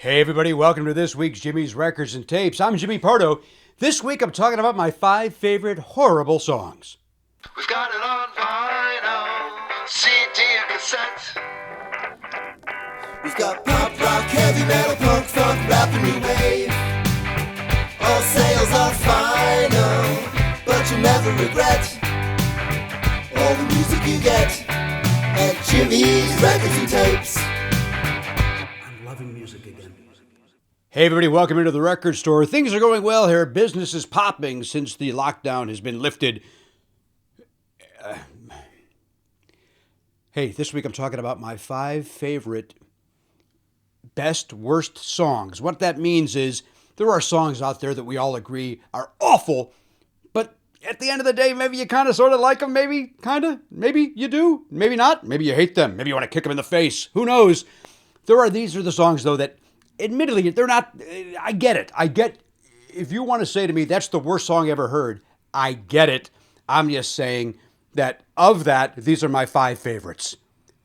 Hey everybody, welcome to this week's Jimmy's Records and Tapes. I'm Jimmy Pardo. This week I'm talking about my 5 favorite horrible songs. We've got it on vinyl, CD and cassette. We've got pop, rock, heavy metal, punk, funk, rap, and new wave. All sales are final, but you'll never regret all the music you get at Jimmy's Records and Tapes. I'm loving music again. Hey everybody, welcome into the record store. Things are going well here. Business is popping since the lockdown has been lifted. Hey, this week I'm talking about my 5 favorite best, worst songs. What that means is there are songs out there that we all agree are awful, but at the end of the day, maybe you kind of sort of like them, maybe you do, maybe not, maybe you hate them, maybe you want to kick them in the face, who knows? These are the songs, though, that admittedly, they're not, I get it. If you want to say to me, that's the worst song I ever heard, I get it. I'm just saying that of that, these are my 5 favorites.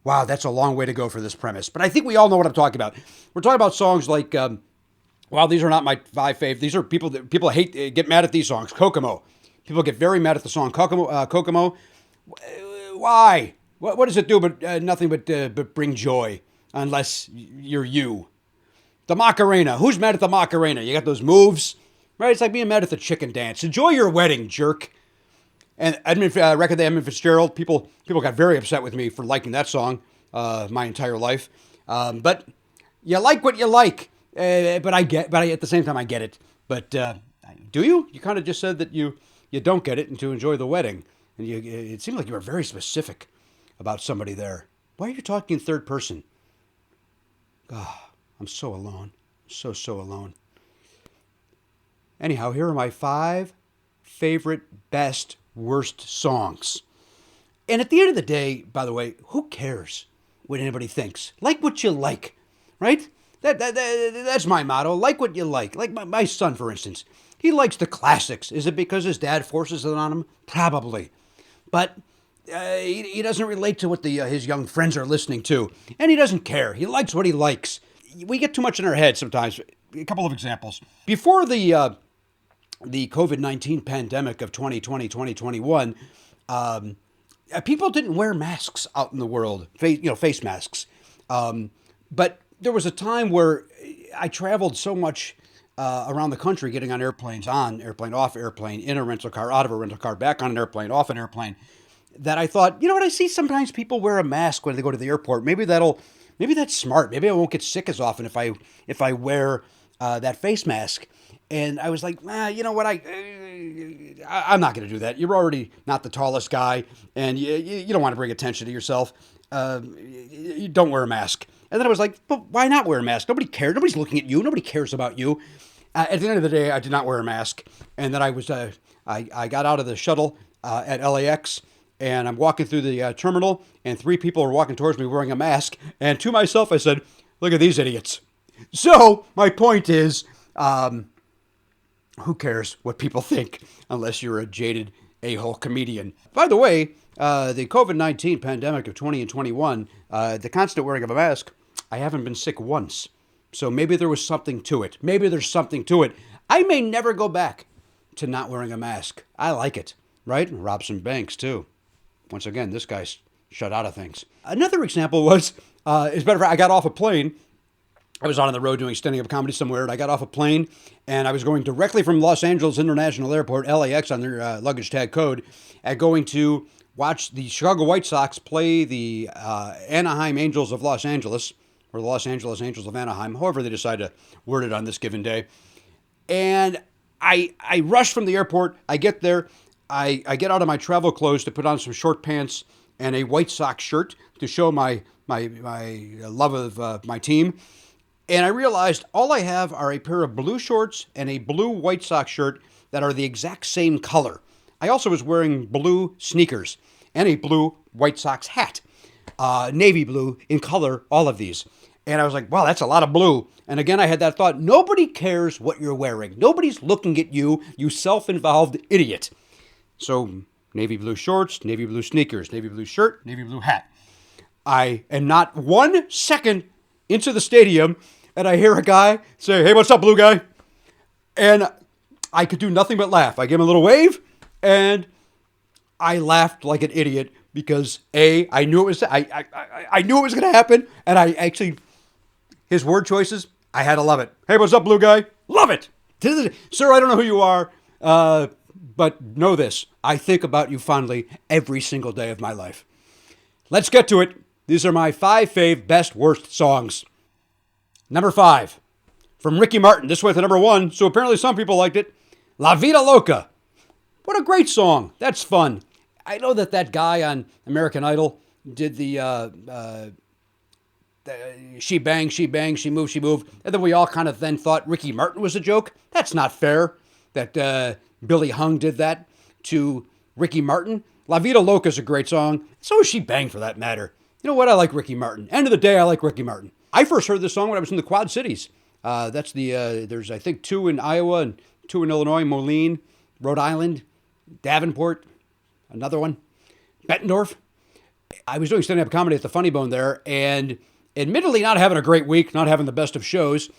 Wow, that's a long way to go for this premise. But I think we all know what I'm talking about. We're talking about songs like, these are not my 5 faves. These are people hate, get mad at these songs. Kokomo. People get very mad at the song Kokomo. Why? What does it do but nothing but bring joy, unless you're you. The Macarena. Who's mad at the Macarena? You got those moves, right? It's like being mad at the chicken dance. Enjoy your wedding, jerk. And Edmund Fitzgerald. People got very upset with me for liking that song my entire life. But you like what you like. But at the same time I get it. But do you? You kind of just said that you don't get it and to enjoy the wedding. And it seemed like you were very specific about somebody there. Why are you talking in third person? I'm so alone. So alone. Anyhow, here are my 5 favorite, best, worst songs. And at the end of the day, by the way, who cares what anybody thinks? Like what you like, right? That's my motto. Like what you like. Like my son, for instance. He likes the classics. Is it because his dad forces it on him? Probably. But he doesn't relate to what his young friends are listening to. And he doesn't care. He likes what he likes. We get too much in our head sometimes. A couple of examples. Before the COVID-19 pandemic of 2020, 2021, people didn't wear masks out in the world, face masks. But there was a time where I traveled so much around the country, getting on airplanes, off airplane, in a rental car, out of a rental car, back on an airplane, off an airplane, that I thought, you know what, I see sometimes people wear a mask when they go to the airport. Maybe that's smart. Maybe I won't get sick as often if I wear that face mask. And I was like, you know what, I'm not going to do that. You're already not the tallest guy, and you don't want to bring attention to yourself. You don't wear a mask. And then I was like, but why not wear a mask? Nobody cares. Nobody's looking at you. Nobody cares about you. At the end of the day, I did not wear a mask. And then I got out of the shuttle at LAX, and I'm walking through the terminal, and 3 people are walking towards me wearing a mask. And to myself, I said, look at these idiots. So my point is, who cares what people think unless you're a jaded a-hole comedian? By the way, the COVID-19 pandemic of 20 and 21, the constant wearing of a mask, I haven't been sick once. So maybe there was something to it. Maybe there's something to it. I may never go back to not wearing a mask. I like it, right? Rob some banks, too. Once again, this guy's shut out of things. Another example was, as a matter of fact, I got off a plane. I was out on the road doing stand-up comedy somewhere, and I got off a plane, and I was going directly from Los Angeles International Airport, LAX on their luggage tag code, going to watch the Chicago White Sox play the Anaheim Angels of Los Angeles, or the Los Angeles Angels of Anaheim, however they decide to word it on this given day. And I rush from the airport. I get there. I get out of my travel clothes to put on some short pants and a White Sox shirt to show my love of my team. And I realized all I have are a pair of blue shorts and a blue White Sox shirt that are the exact same color. I also was wearing blue sneakers and a blue White Sox hat. Navy blue in color, all of these. And I was like, wow, that's a lot of blue. And again, I had that thought, nobody cares what you're wearing. Nobody's looking at you, you self-involved idiot. So, navy blue shorts, navy blue sneakers, navy blue shirt, navy blue hat. I am not 1 second into the stadium and I hear a guy say, "Hey, what's up, blue guy?" And I could do nothing but laugh. I give him a little wave, and I laughed like an idiot because I knew it was I knew it was going to happen, and I actually his word choices I had to love it. "Hey, what's up, blue guy?" Love it, sir. I don't know who you are, but know this: I think about you fondly every single day of my life. Let's get to it. These are my 5 fave best worst songs. Number 5, from Ricky Martin. This went to number 1, so apparently some people liked it. La Vida Loca. What a great song. That's fun. I know that guy on American Idol did the she bang, she bang, she move, and then we all kind of then thought Ricky Martin was a joke. That's not fair that Billy Hung did that to Ricky Martin. La Vida Loca is a great song. So is She Bang, for that matter. You know what? I like Ricky Martin. End of the day, I like Ricky Martin. I first heard this song when I was in the Quad Cities. That's there's, I think, 2 in Iowa and 2 in Illinois, Moline, Rhode Island, Davenport, another one, Bettendorf. I was doing stand-up comedy at the Funny Bone there, and admittedly not having a great week, not having the best of shows.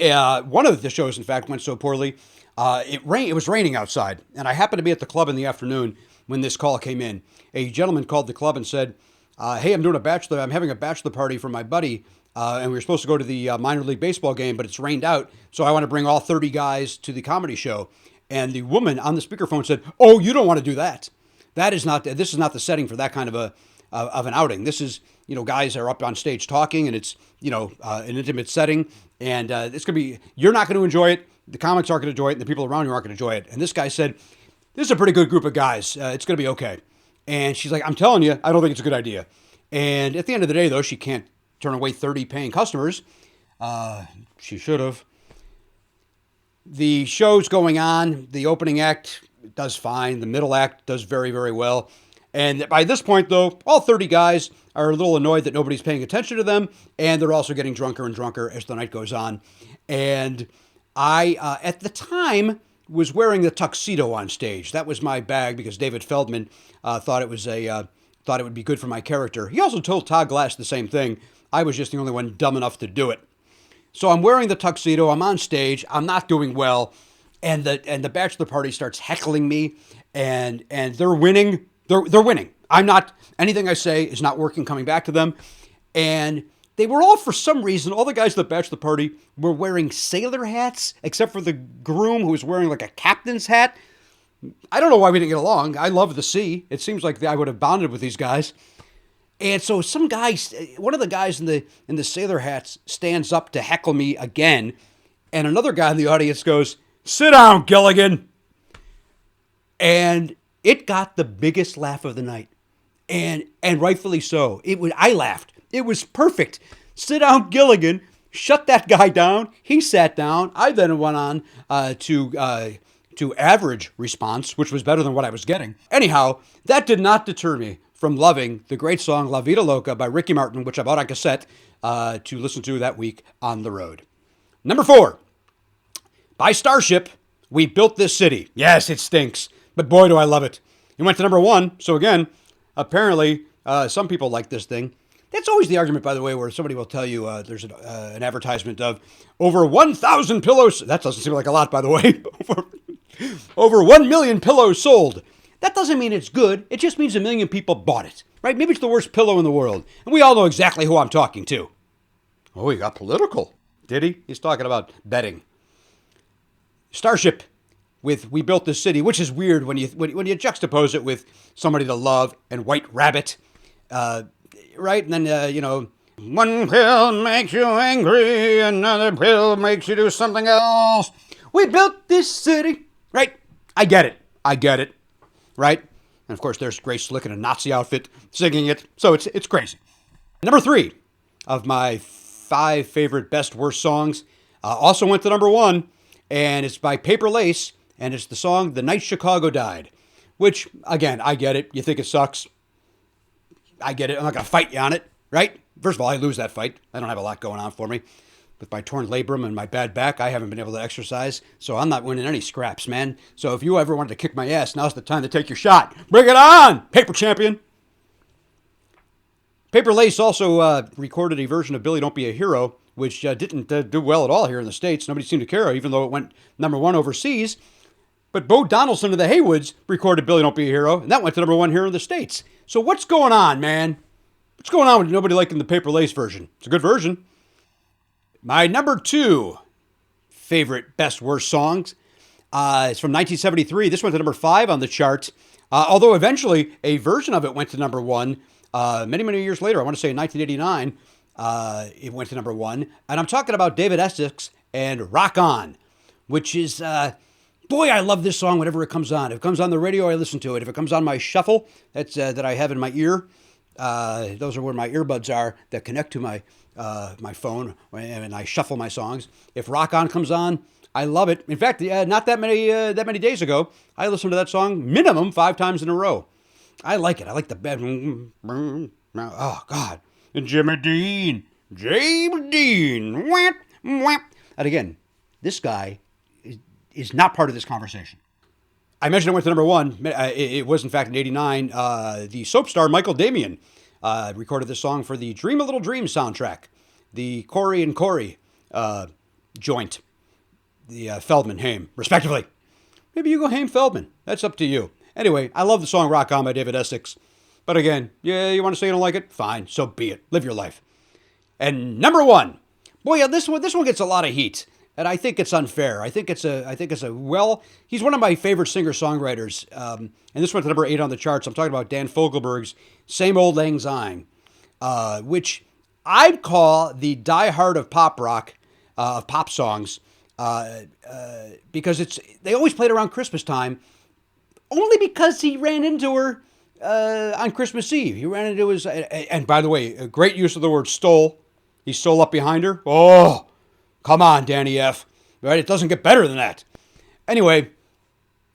One of the shows, in fact, went so poorly. It was raining outside, and I happened to be at the club in the afternoon when this call came in. A gentleman called the club and said, "Hey, I'm having a bachelor party for my buddy, and we were supposed to go to the minor league baseball game, but it's rained out, so I want to bring all 30 guys to the comedy show." And the woman on the speakerphone said, "Oh, you don't want to do that. This is not the setting for that kind of an outing. This is, guys are up on stage talking, and it's, an intimate setting, and you're not going to enjoy it. The comics aren't going to enjoy it, and the people around you aren't going to enjoy it." And this guy said, "This is a pretty good group of guys. It's going to be okay." And she's like, "I'm telling you, I don't think it's a good idea." And at the end of the day, though, she can't turn away 30 paying customers. She should have. The show's going on. The opening act does fine. The middle act does very, very well. And by this point, though, all 30 guys are a little annoyed that nobody's paying attention to them, and they're also getting drunker and drunker as the night goes on. And I, at the time, was wearing the tuxedo on stage. That was my bag because David Feldman thought it would be good for my character. He also told Todd Glass the same thing. I was just the only one dumb enough to do it. So I'm wearing the tuxedo. I'm on stage. I'm not doing well, and the bachelor party starts heckling me, and they're winning. They're winning. I'm not. Anything I say is not working. Coming back to them, and they were all, for some reason, all the guys at the bachelor party were wearing sailor hats, except for the groom who was wearing like a captain's hat. I don't know why we didn't get along. I love the sea. It seems like I would have bonded with these guys. And so one of the guys in the sailor hats stands up to heckle me again, and another guy in the audience goes, "Sit down, Gilligan." And it got the biggest laugh of the night, and rightfully so. I laughed. It was perfect. "Sit down, Gilligan." Shut that guy down. He sat down. I then went on to average response, which was better than what I was getting. Anyhow, that did not deter me from loving the great song La Vida Loca by Ricky Martin, which I bought on cassette to listen to that week on the road. Number 4, by Starship, We Built This City. Yes, it stinks, but boy, do I love it. It went to number 1, so again, apparently some people like this thing. That's always the argument, by the way, where somebody will tell you there's an advertisement of over 1,000 pillows. That doesn't seem like a lot, by the way. Over 1 million pillows sold. That doesn't mean it's good. It just means 1 million people bought it, right? Maybe it's the worst pillow in the world. And we all know exactly who I'm talking to. Oh, he got political. Did he? He's talking about betting. Starship with We Built This City, which is weird when you juxtapose it with Somebody to Love and White Rabbit, right? And then, one pill makes you angry, another pill makes you do something else. We built this city, right? I get it, right? And of course, there's Grace Slick in a Nazi outfit singing it, so it's crazy. Number 3 of my 5 favorite best worst songs also went to number 1, and it's by Paper Lace, and it's the song "The Night Chicago Died," which, again, I get it. You think it sucks. I get it. I'm not going to fight you on it, right? First of all, I lose that fight. I don't have a lot going on for me. With my torn labrum and my bad back, I haven't been able to exercise, so I'm not winning any scraps, man. So if you ever wanted to kick my ass, now's the time to take your shot. Bring it on, paper champion. Paper Lace also recorded a version of Billy Don't Be a Hero which didn't do well at all here in the States. Nobody seemed to care, even though it went number one overseas. But Bo Donaldson of the Haywoods recorded Billy Don't Be a Hero, and that went to number one here in the States. So what's going on, man? What's going on with nobody liking the Paper Lace version? It's a good version. My number 2 favorite best worst songs is from 1973. This went to number 5 on the chart, although eventually a version of it went to number 1 many years later. I want to say in 1989, it went to number 1. And I'm talking about David Essex and Rock On, which is... boy, I love this song whenever it comes on. If it comes on the radio, I listen to it. If it comes on my shuffle, that I have in my ear, those are where my earbuds are that connect to my phone, and I shuffle my songs. If Rock On comes on, I love it. In fact, not that many days ago, I listened to that song minimum 5 times in a row. I like it. I like the bed. Oh God! And Jimmy Dean, James Dean. Whap, whap. And again, this guy is not part of this conversation. I mentioned it went to number 1. It was, in fact, in 89. The soap star Michael Damian recorded this song for the Dream a Little Dream soundtrack. The Corey and Corey joint. The Feldman, Haim, respectively. Maybe you go Haim Feldman. That's up to you. Anyway, I love the song Rock On by David Essex. But again, yeah, you want to say you don't like it? Fine, so be it. Live your life. And number 1. Boy, yeah, this one gets a lot of heat. And I think it's unfair. I think it's he's one of my favorite singer-songwriters. And this went to number 8 on the charts. I'm talking about Dan Fogelberg's Same Old Lang Syne, which I'd call the Die Hard of pop rock, of pop songs, because they always played around Christmas time, only because he ran into her on Christmas Eve. He ran into his, and by the way, a great use of the word stole. He stole up behind her. Oh, come on, Danny F. Right? It doesn't get better than that. Anyway,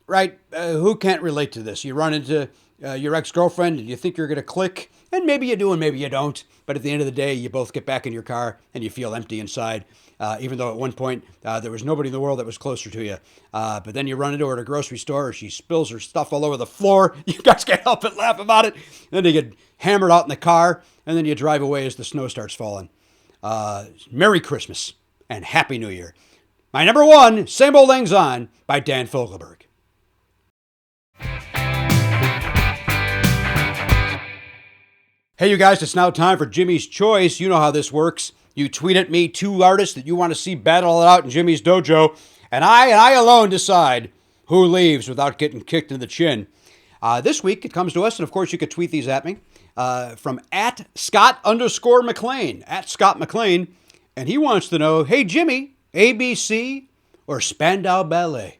right? Who can't relate to this? You run into your ex-girlfriend and you think you're going to click, and maybe you do and maybe you don't. But at the end of the day, you both get back in your car and you feel empty inside, even though at one point there was nobody in the world that was closer to you. But then you run into her at a grocery store, she spills her stuff all over the floor. You guys can't help but laugh about it. Then you get hammered out in the car, and then you drive away as the snow starts falling. Merry Christmas and Happy New Year. My number 1, Same Old Lang Syne by Dan Fogelberg. Hey, you guys, it's now time for Jimmy's Choice. You know how this works. You tweet at me 2 artists that you want to see battle it out in Jimmy's dojo, and I alone decide who leaves without getting kicked in the chin. This week, it comes to us, and of course, you could tweet these at me, from @Scott_McLean, @ScottMcLean, and he wants to know, hey, Jimmy, ABC or Spandau Ballet?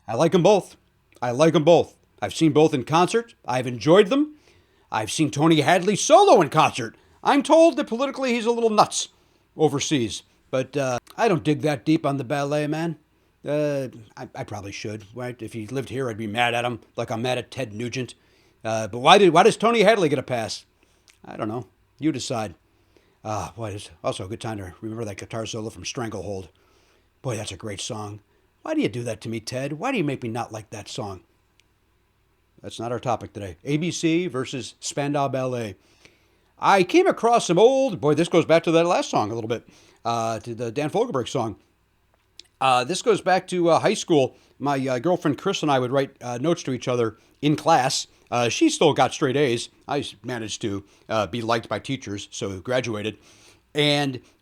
I like them both. I've seen both in concert. I've enjoyed them. I've seen Tony Hadley solo in concert. I'm told that politically he's a little nuts overseas, but I don't dig that deep on the ballet, man. I probably should, right? If he lived here, I'd be mad at him like I'm mad at Ted Nugent. But why does Tony Hadley get a pass? I don't know. You decide. Boy, it's also a good time to remember that guitar solo from Stranglehold. Boy, that's a great song. Why do you do that to me, Ted? Why do you make me not like that song? That's not our topic today. ABC versus Spandau Ballet. I came across some old... Boy, this goes back to that last song a little bit. To the Dan Fogelberg song. This goes back to high school. My girlfriend Chris and I would write notes to each other in class. She still got straight A's. I managed to be liked by teachers, so graduated.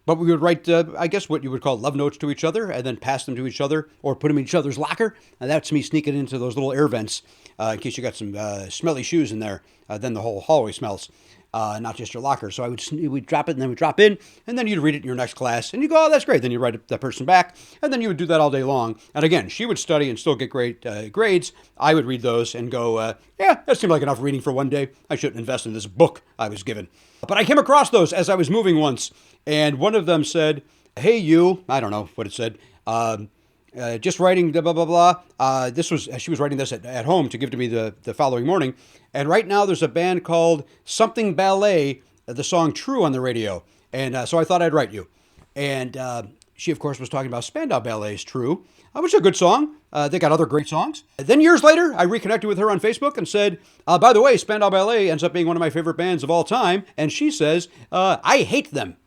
But we would write, I guess, what you would call love notes to each other, and then pass them to each other, or put them in each other's locker. And that's me sneaking into those little air vents, in case you got some smelly shoes in there. Then the whole hallway smells, not just your locker. So we'd drop it, and then we'd drop in, and then you'd read it in your next class, and you go, oh, that's great. Then you write that person back, and then you would do that all day long. And again, she would study and still get great grades. I would read those and go, yeah, that seemed like enough reading for one day. I shouldn't invest in this book I was given. But I came across those as I was moving once, and one of them said, hey, you, I don't know what it said, just writing blah, blah, blah, blah. She was writing this at home to give to me the following morning. And right now there's a band called Something Ballet, the song True on the radio. And so I thought I'd write you. And she, of course, was talking about Spandau Ballet's True, which is a good song. They got other great songs. Then years later, I reconnected with her on Facebook and said, by the way, Spandau Ballet ends up being one of my favorite bands of all time. And she says, I hate them.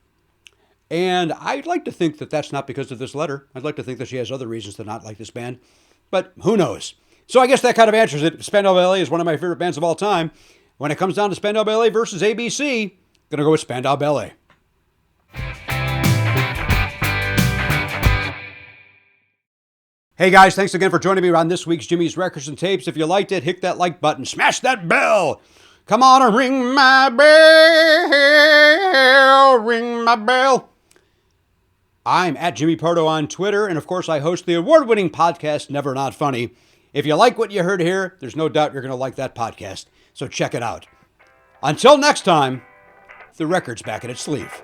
And I'd like to think that that's not because of this letter. I'd like to think that she has other reasons to not like this band. But who knows? So I guess that kind of answers it. Spandau Ballet is one of my favorite bands of all time. When it comes down to Spandau Ballet versus ABC, I'm going to go with Spandau Ballet. Hey guys, thanks again for joining me on this week's Jimmy's Records and Tapes. If you liked it, hit that like button, smash that bell. Come on and ring my bell, ring my bell. I'm at Jimmy Pardo on Twitter, and of course I host the award-winning podcast, Never Not Funny. If you like what you heard here, there's no doubt you're going to like that podcast, so check it out. Until next time, the record's back in its sleeve.